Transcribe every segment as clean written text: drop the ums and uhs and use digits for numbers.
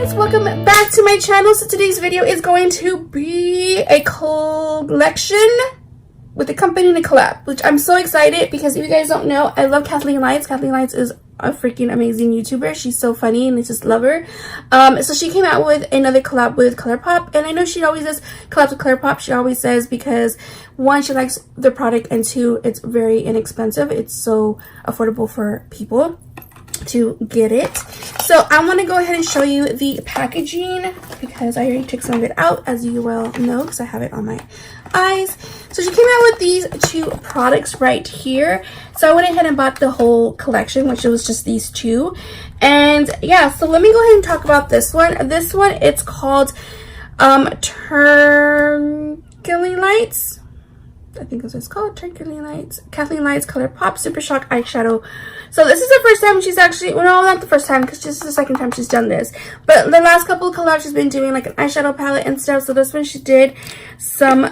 guys, welcome back to my channel. So today's video is going to be a collection with a company and a collab, which I'm so excited because if you guys don't know, I love Kathleen Lights. Kathleen Lights is a freaking amazing YouTuber. She's so funny and I just love her. So she came out with another collab with Colourpop, and I know she always does collabs with Colourpop. She always says because one, she likes the product, and two, it's very inexpensive. It's so affordable for people to get it. So I want to go ahead and show you the packaging because I already took some of it out, as you well know, because I have it on my eyes. So she came out with these two products right here. So I went ahead and bought the whole collection, which was just these two. And yeah, so let me go ahead and talk about this one. This one, it's called Twinkling Lights. I think that's what it's called, Twinkling Lights. Kathleen Lights Colourpop Super Shock Eyeshadow. So this is the first time she's actually, well, no, not the first time, because this is the second time she's done this. But the last couple of collabs she's been doing like an eyeshadow palette and stuff. So this one she did some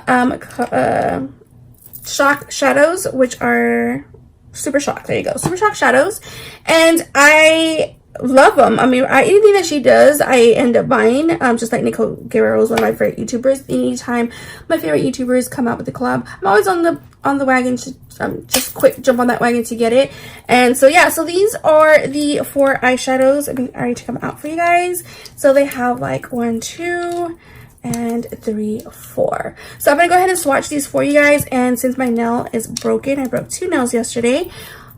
shock shadows, which are Super Shock. There you go, Super Shock shadows, and I love them. I mean, anything that she does, I end up buying. Just like Nicole Guerrero is one of my favorite YouTubers. Anytime my favorite YouTubers come out with a collab, I'm always on the wagon to just quick jump on that wagon to get it. And so yeah, so these are the 4 eyeshadows. I mean, I already took them out for you guys. So they have like 1, 2, and 3, 4. So I'm gonna go ahead and swatch these for you guys. And since my nail is broken, I broke 2 nails yesterday,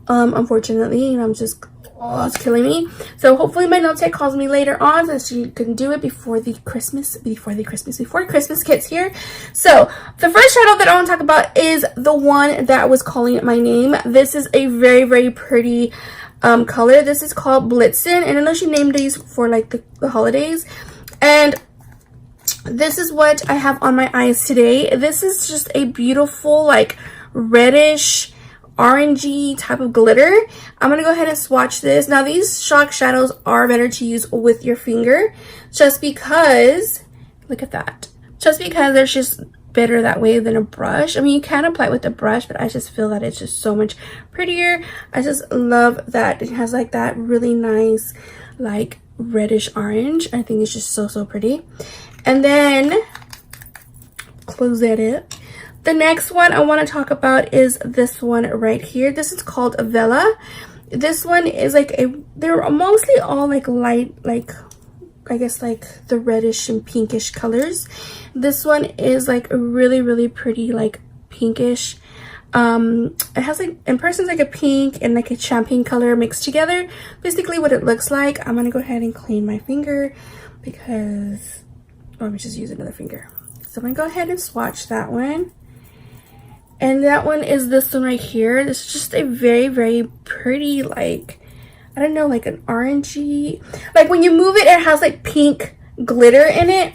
unfortunately, and I'm just, oh, it's killing me. So hopefully my nail tech calls me later on so she can do it before Christmas gets here. So the first shadow that I want to talk about is the one that was calling my name. This is a very, very pretty color. This is called Blitzen, and I know she named these for like the holidays. And this is what I have on my eyes today. This is just a beautiful like reddish orangey type of glitter. I'm gonna go ahead and swatch this. Now these shock shadows are better to use with your finger, just because, look at that, just because they're just better that way than a brush. I mean, you can apply it with a brush, but I just feel that it's just so much prettier. I just love that it has like that really nice like reddish orange. I think it's just so pretty. And then close that up. The next one I want to talk about is this one right here. This is called Vela. This one is like they're mostly all like light, like I guess like the reddish and pinkish colors. This one is like a really, really pretty like pinkish. It has like, in person, like a pink and like a champagne color mixed together. Basically what it looks like. I'm gonna go ahead and clean my finger because, let me just use another finger. So I'm gonna go ahead and swatch that one. And that one is this one right here. This is just a very, very pretty, like, I don't know, like an orangey, like when you move it, it has like pink glitter in it.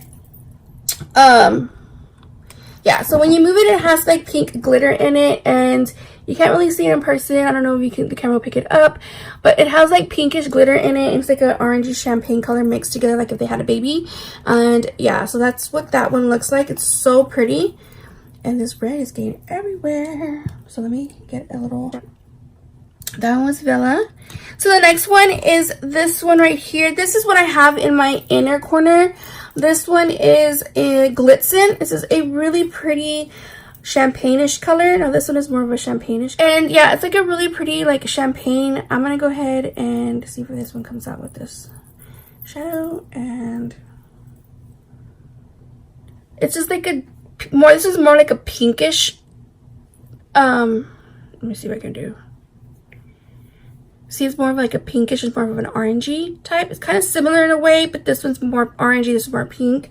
Yeah, so when you move it, it has like pink glitter in it, and you can't really see it in person. I don't know if the camera will pick it up, but it has like pinkish glitter in it. It's like an orangey champagne color mixed together, like if they had a baby. And yeah, so that's what that one looks like. It's so pretty. And this red is getting everywhere. So let me get a little. That one was Vela. So the next one is this one right here. This is what I have in my inner corner. This one is a Blitzen. This is a really pretty champagne-ish color. Now this one is more of a champagne-ish. And yeah, it's like a really pretty like champagne. I'm gonna go ahead and see if this one comes out with this shadow. And it's just like a more, this is more like a pinkish, let me see what I can do. See, it's more of like a pinkish, it's more of an orangey type. It's kind of similar in a way, but this one's more orangey, this is more pink.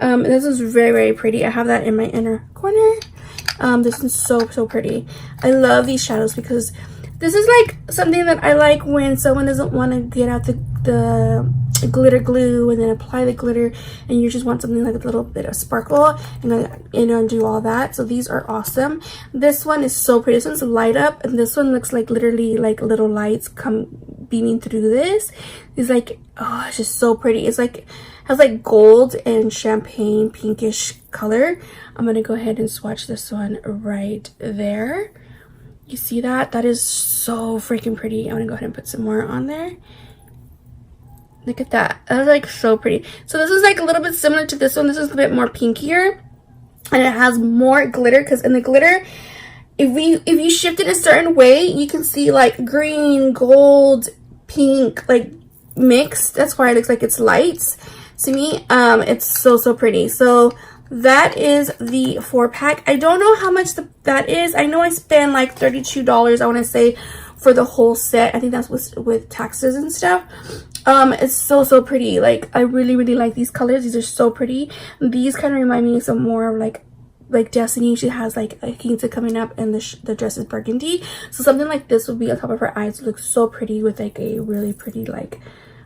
And this is very, very pretty. I have that in my inner corner. This one's so pretty. I love these shadows because this is like something that I like when someone doesn't want to get out the glitter glue and then apply the glitter, and you just want something like a little bit of sparkle and do all that. So these are awesome. This one is so pretty. This one's light up, and this one looks like literally like little lights come beaming through this. It's like, oh, it's just so pretty. It's like has like gold and champagne pinkish color. I'm gonna go ahead and swatch this one right there. You see that? That is so freaking pretty. I'm gonna go ahead and put some more on there. Look at that. That's like so pretty. So this is like a little bit similar to this one. This is a bit more pinkier. And it has more glitter, because in the glitter, if you shift it a certain way, you can see like green, gold, pink, like mixed. That's why it looks like it's lights to me. It's so pretty. So that is the 4-pack. I don't know how much that is. I know I spent like $32, I want to say, for the whole set. I think that's with taxes and stuff. It's so pretty. Like, I really like these colors. These are so pretty. These kind of remind me of some more of like Destiny. She has like a quinta coming up, and the dress is burgundy, so something like this would be on top of her eyes. It looks so pretty with like a really pretty, like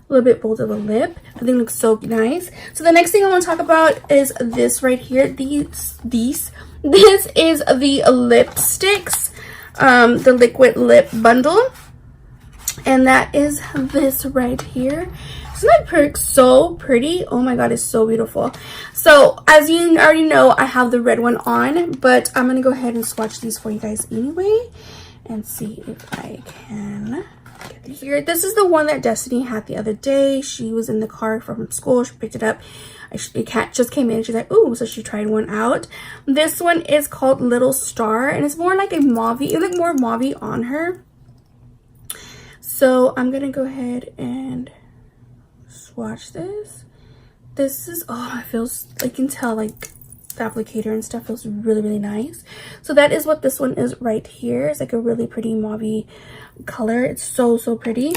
a little bit bold of a lip. I think it looks so nice. So the next thing I want to talk about is this right here. This is the lipsticks, the liquid lip bundle, and that is this right here. Isn't that so pretty? Oh my god, it's so beautiful. So as you already know, I have the red one on, but I'm gonna go ahead and swatch these for you guys anyway and see if I can get these here. This is the one that Destiny had the other day. She was in the car from school. She picked it up. It just came in. She's like, ooh, so she tried one out. This one is called Little Star, and it's more like a mauve. It looked more mauve on her. So I'm gonna go ahead and swatch this. This is, oh, it feels, I can tell like the applicator and stuff feels really nice. So that is what this one is right here. It's like a really pretty mauve color. It's so pretty.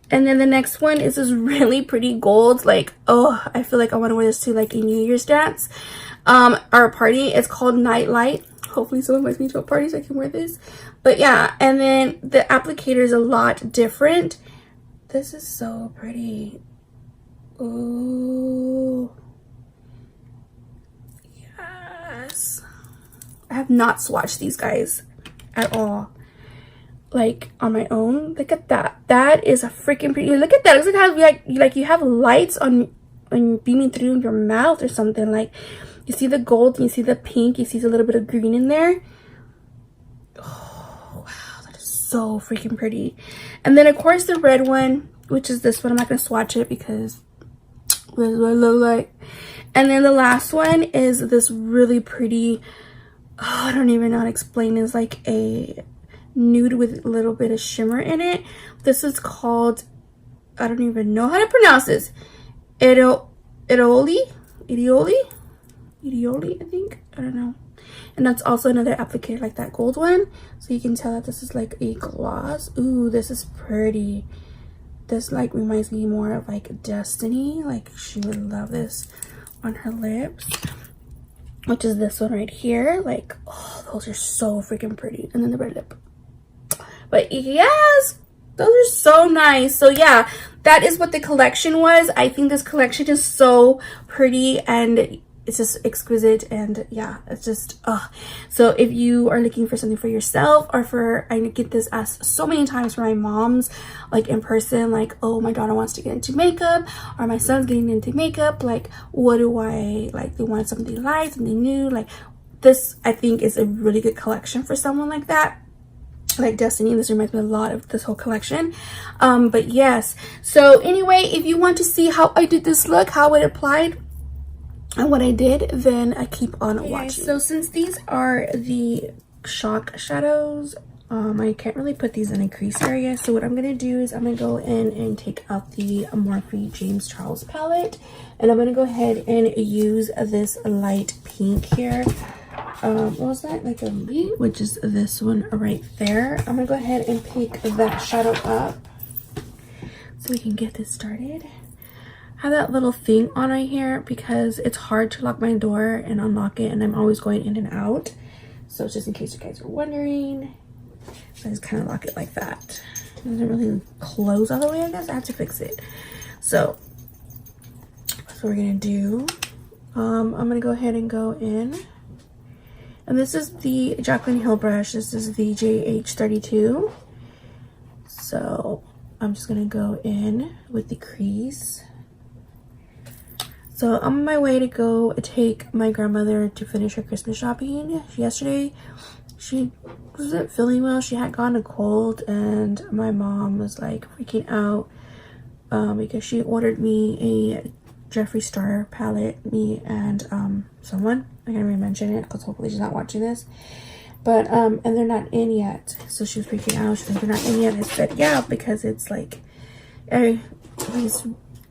And then the next one is this really pretty gold, like, oh, I feel like I want to wear this to like a New Year's dance or a party. It's called Nightlight. Hopefully someone invites me to a party so I can wear this. But yeah, and then the applicator is a lot different. This is so pretty. Oh yes, I have not swatched these guys at all, like on my own. Look at that. That is a freaking pretty. Look at that. It looks like how like you have lights on beaming through your mouth or something. Like you see the gold and you see the pink, you see a little bit of green in there. Oh wow, that is so freaking pretty. And then of course the red one, which is this one. I'm not gonna swatch it because this is what it looks like. And then the last one is this really pretty, oh, I don't even know how to explain. It's like a nude with a little bit of shimmer in it. This is called, I don't even know how to pronounce this. Idioli, I think. I don't know. And that's also another applicator like that gold one. So you can tell that this is like a gloss. Ooh, this is pretty. This like reminds me more of like Destiny. Like she would love this on her lips, which is this one right here. Like, oh, those are so freaking pretty. And then the red lip. But yes, those are so nice. So yeah, that is what the collection was. I think this collection is so pretty and it's just exquisite, and yeah, it's just so if you are looking for something for yourself, or for, I get this asked so many times for my moms, like in person, like, oh, my daughter wants to get into makeup, or my son's getting into makeup, like what do I like, they want something light, something new. Like this, I think, is a really good collection for someone like that, like Destiny. This reminds me a lot of this whole collection. But yes, so anyway, if you want to see how I did this look, how it applied and what I did, then I keep on watching. So since these are the shock shadows, I can't really put these in a crease area. So what I'm gonna do is I'm gonna go in and take out the Morphe James Charles palette, and I'm gonna go ahead and use this light pink here. What was that, like a leaf, which is this one right there. I'm gonna go ahead and pick that shadow up so we can get this started. I have that little thing on right here because it's hard to lock my door and unlock it, and I'm always going in and out. So just in case you guys are wondering, I just kind of lock it like that. It doesn't really close all the way, I guess. I have to fix it. So that's what we're gonna do. I'm gonna go ahead and go in. And this is the Jaclyn Hill brush. This is the JH32. So I'm just gonna go in with the crease. So I'm on my way to go take my grandmother to finish her Christmas shopping. Yesterday, she wasn't feeling well. She had gotten a cold, and my mom was like freaking out because she ordered me a Jeffree Star palette, me and someone. I can't even mention it because hopefully she's not watching this. But and they're not in yet, so she was freaking out. She's like, they're not in yet. I said, yeah, because it's like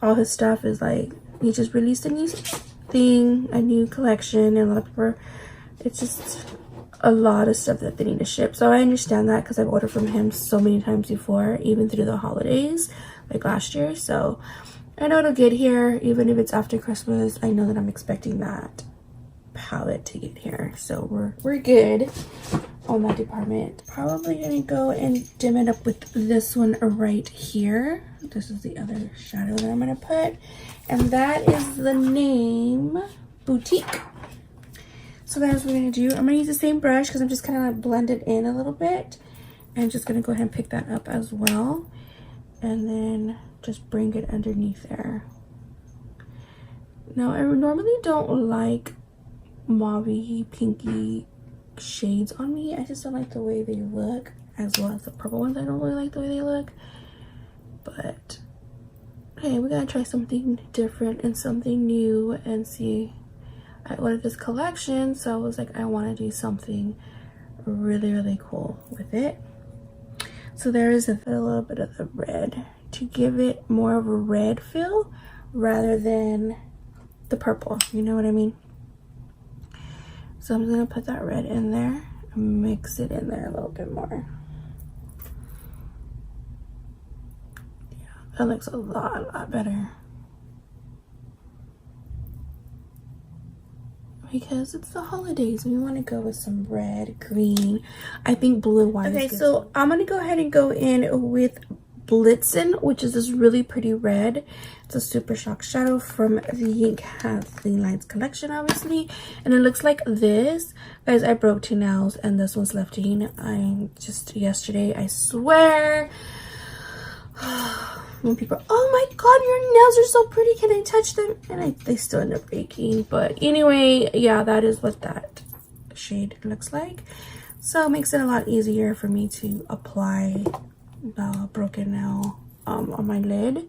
all his stuff is like, he just released a new thing, a new collection, and a lot of people, it's just a lot of stuff that they need to ship. So I understand that because I've ordered from him so many times before, even through the holidays, like last year. So I know it'll get here, even if it's after Christmas. I know that I'm expecting that palette to get here, so we're good on that department. Probably gonna go and dim it up with this one right here. This is the other shadow that I'm gonna put, and that is the name Boutique. So that's what we're gonna do. I'm gonna use the same brush because I'm just kind of like blend it in a little bit, and just gonna go ahead and pick that up as well, and then just bring it underneath there. Now I normally don't like mauve pinky shades on me. I just don't like the way they look, as well as the purple ones. I don't really like the way they look, but hey, we're gonna try something different and something new and see. I ordered this collection, so I was like, I want to do something really cool with it. So there is a little bit of the red to give it more of a red feel rather than the purple, you know what I mean? So I'm gonna put that red in there and mix it in there a little bit more. Yeah, that looks a lot better. Because it's the holidays, we want to go with some red, green. I think blue and white. Okay, so I'm gonna go ahead and go in with Blitzen, which is this really pretty red. It's a super shock shadow from the Kathleenlights collection, obviously, and it looks like this. Guys, I broke 2 nails and this one's left in. I just yesterday, I swear, when people are, oh my god, your nails are so pretty, can I touch them? And they still end up breaking. But anyway, yeah, that is what that shade looks like. So it makes it a lot easier for me to apply the broken nail on my lid.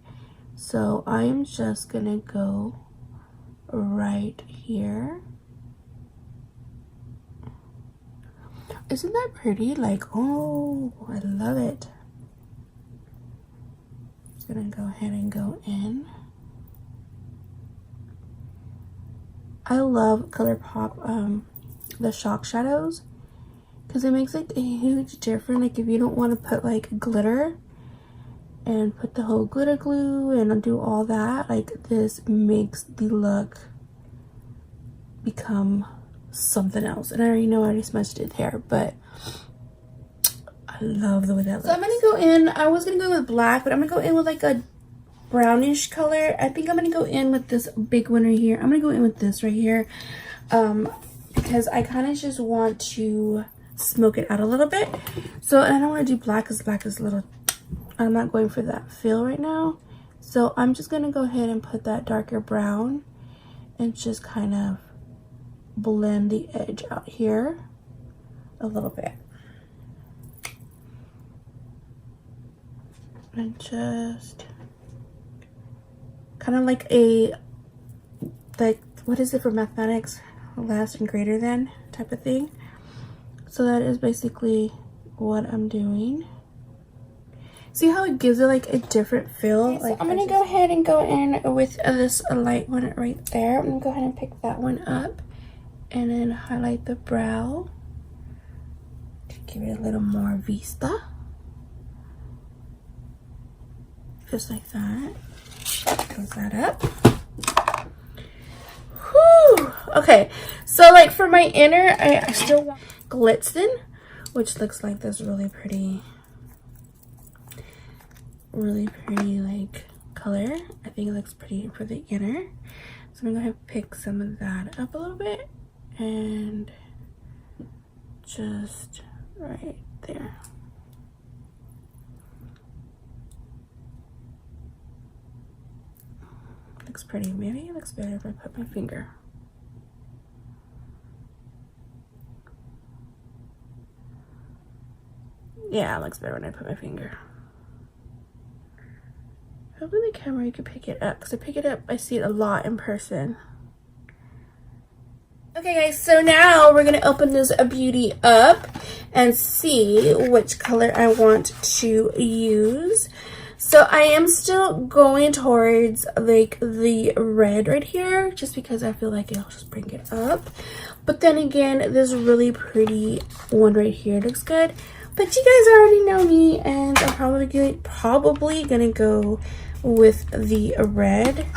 So I'm just gonna go right here. Isn't that pretty? Like, oh, I love it. Just gonna go ahead and go in. I love Colourpop the shock shadows, because it makes like a huge difference. Like if you don't want to put like glitter and put the whole glitter glue and do all that, like this makes the look become something else. And I already know I already smudged it there, but I love the way that looks. So I'm gonna go in, I was gonna go with black, but I'm gonna go in with like a brownish color. I think I'm gonna go in with this big one right here. I'm gonna go in with this right here, because I kind of just want to smoke it out a little bit. So, and I don't want to do black because black is a little, I'm not going for that feel right now. So I'm just gonna go ahead and put that darker brown and just kind of blend the edge out here a little bit. And just kind of like a, like, what is it for mathematics? Less and greater than type of thing. So that is basically what I'm doing. See how it gives it like a different feel? Okay, like, so I'm gonna go ahead and go in with this light one right there. I'm gonna go ahead and pick that one up and then highlight the brow to give it a little more vista. Just like that. Close that up. Whew. Okay, so like for my inner, I still want Blitzen, which looks like this really pretty like color. I think it looks pretty for the inner. So I'm gonna go ahead and pick some of that up a little bit and just right there. Looks pretty. Maybe it looks better if I put my finger. Yeah, it looks better when I put my finger. Hopefully the camera you can pick it up, because I pick it up, I see it a lot in person. Okay guys, so now we're gonna open this beauty up and see which color I want to use. So I am still going towards like the red right here, just because I feel like it'll just bring it up. But then again, this really pretty one right here looks good. But you guys already know me, and I'm probably gonna go with the red,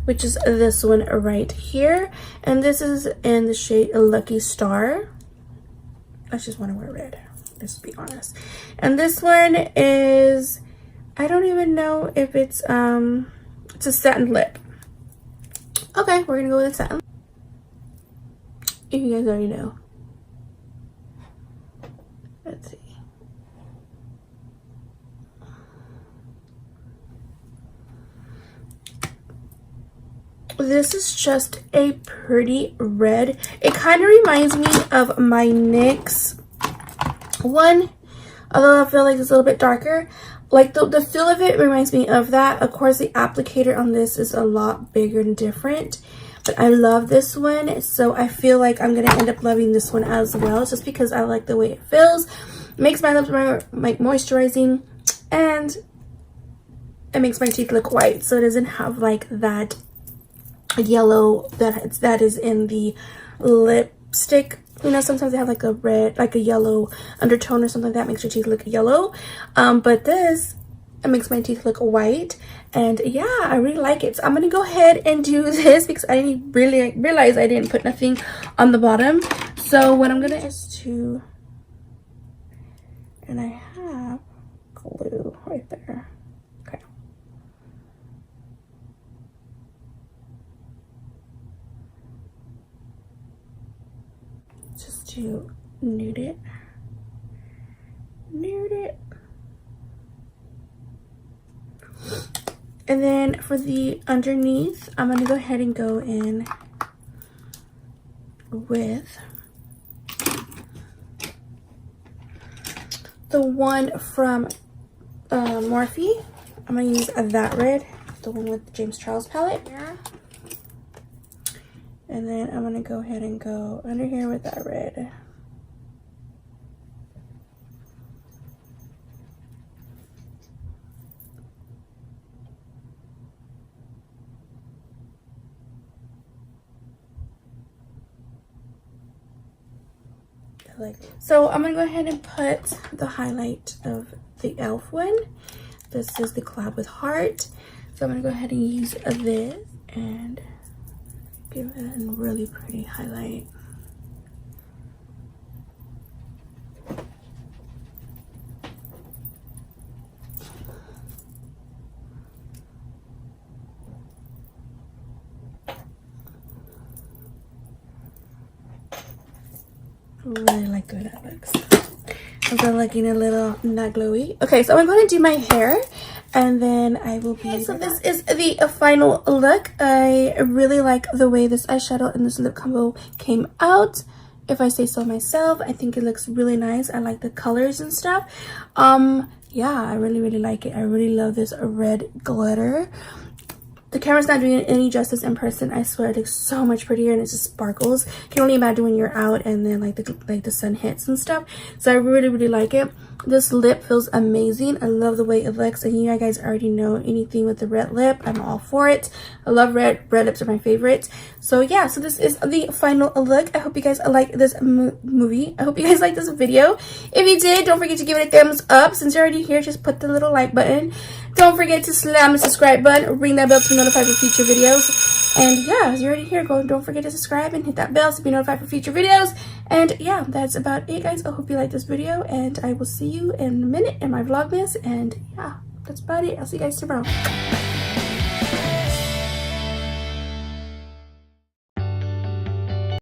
which is this one right here. And this is in the shade Lucky Star. I just want to wear red, let's be honest. And this one is, I don't even know if it's a satin lip. Okay, we're gonna go with satin. If you guys already know. Let's see. This is just a pretty red. It kind of reminds me of my NYX one, although I feel like it's a little bit darker. Like the feel of it reminds me of that. Of course, the applicator on this is a lot bigger and different, but I love this one, so I feel like I'm gonna end up loving this one as well, just because I like the way it feels. It makes my lips more like moisturizing, and it makes my teeth look white, so it doesn't have like that yellow that is in the lipstick. You know, sometimes they have like a red, like a yellow undertone or something like that makes your teeth look yellow. But this, it makes my teeth look white. And yeah, I really like it. So I'm gonna go ahead and do this because I didn't really realize I didn't put nothing on the bottom. So what I'm gonna is to, and I have glue right there. Okay. Just to nude it. And then for the underneath, I'm gonna go ahead and go in with the one from Morphe. I'm gonna use that red, the one with the James Charles palette. And then I'm gonna go ahead and go under here with that red. So I'm gonna go ahead and put the highlight of the e.l.f. one. This is the collab with heart. So I'm gonna go ahead and use this and give it a really pretty highlight. Really like the way that looks. I'm still looking a little not glowy. Okay, so I'm going to do my hair and then I will be okay, so this is the final look. I really like the way this eyeshadow and this lip combo came out, if I say so myself. I think it looks really nice. I like the colors and stuff. Yeah, I really like it. I really love this red glitter. The camera's not doing it any justice in person. I swear it looks so much prettier and it just sparkles. Can only imagine when you're out and then like the sun hits and stuff. So I really like it. This lip feels amazing. I love the way it looks, and you guys already know anything with the red lip, I'm all for it. I love red lips are my favorites. So yeah, so this is the final look. I hope you guys like this movie. I hope you guys like this video. If you did, don't forget to give it a thumbs up. Since you're already here, just put the little like button. Don't forget to slam the subscribe button, ring that bell to be notified for future videos. And yeah, as you're already here, don't forget to subscribe and hit that bell to be notified for future videos. And yeah, that's about it, guys. I hope you liked this video, and I will see you in a minute in my vlogmas. And yeah, that's about it. I'll see you guys tomorrow.